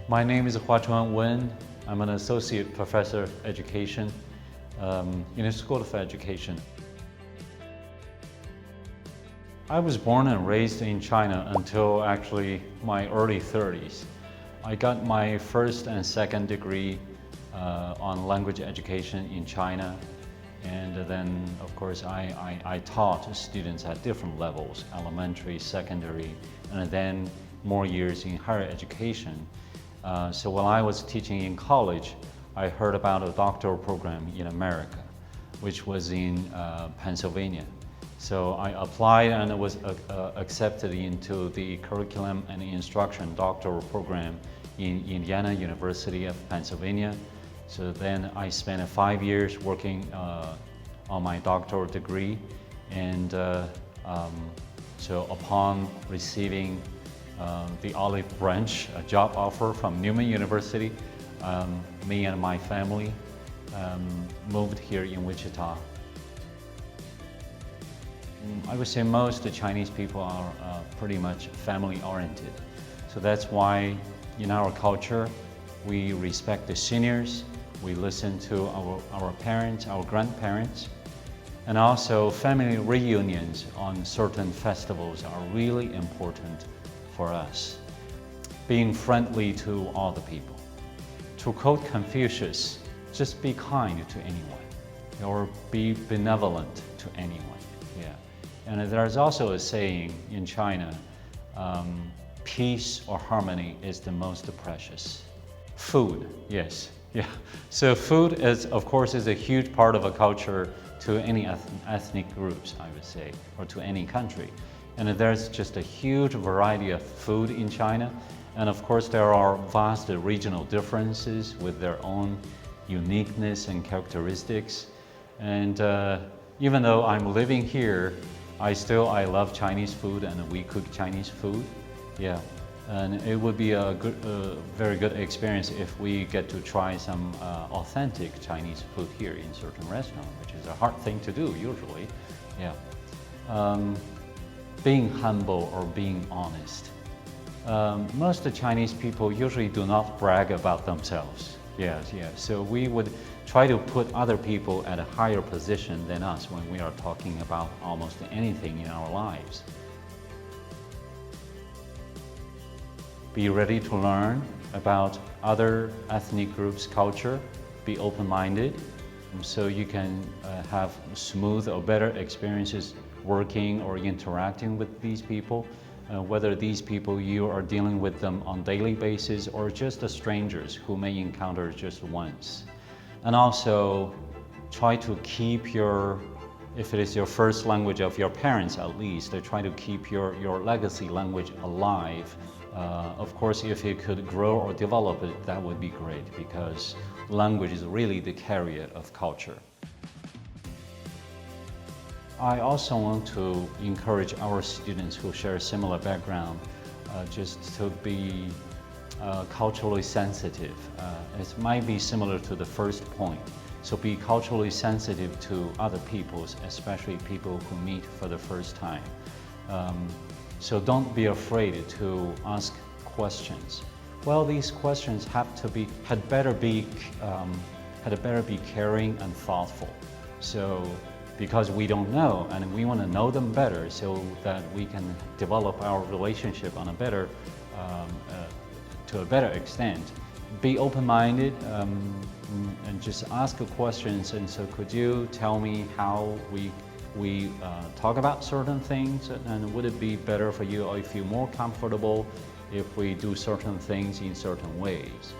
My name is Huachuan. I'm an associate professor of education in the School of Education. I was born and raised in China until actually my early 30s. I got my first and second degree on language education in China. And then, of course, I taught students at different levels, elementary, secondary, and then more years in higher education. So while I was teaching in college, I heard about a doctoral program in America, which was in Pennsylvania. So I applied and was accepted into the curriculum and instruction doctoral program in Indiana University of Pennsylvania. So then I spent 5 years working on my doctoral degree, and so upon receiving the olive branch, a job offer from Newman University, me and my family moved here in Wichita. I would say most Chinese people are pretty much family-oriented. So that's why in our culture, we respect the seniors, we listen to our parents, our grandparents, and also family reunions on certain festivals are really important for us. Being friendly to all the people. To quote Confucius, just be kind to anyone, or be benevolent to anyone. Yeah. And there's also a saying in China, peace or harmony is the most precious. Food, yes. Yeah, so food is, of course, is a huge part of a culture to any ethnic groups, I would say, or to any country. And there's just a huge variety of food in China. And of course, there are vast regional differences with their own uniqueness and characteristics. And even though I'm living here, I love Chinese food and we cook Chinese food. Yeah. And it would be a very good experience if we get to try some authentic Chinese food here in certain restaurants, which is a hard thing to do usually. Yeah. Being humble or being honest. Most Chinese people usually do not brag about themselves. Yes. So we would try to put other people at a higher position than us when we are talking about almost anything in our lives. Be ready to learn about other ethnic groups' culture. Be open-minded so you can have smooth or better experiences working or interacting with these people, whether these people you are dealing with them on a daily basis or just strangers who may encounter just once. And also try to keep if it is your first language of your parents at least, try to keep your legacy language alive. Of course, if you could grow or develop it, that would be great because language is really the carrier of culture. I also want to encourage our students who share a similar background just to be culturally sensitive. It might be similar to the first point. So be culturally sensitive to other peoples, especially people who meet for the first time. So don't be afraid to ask questions. Well, these questions had better be caring and thoughtful. So because we don't know and we want to know them better so that we can develop our relationship on to a better extent. Be open-minded and just ask questions. And so could you tell me how we talk about certain things, and would it be better for you or you feel more comfortable if we do certain things in certain ways?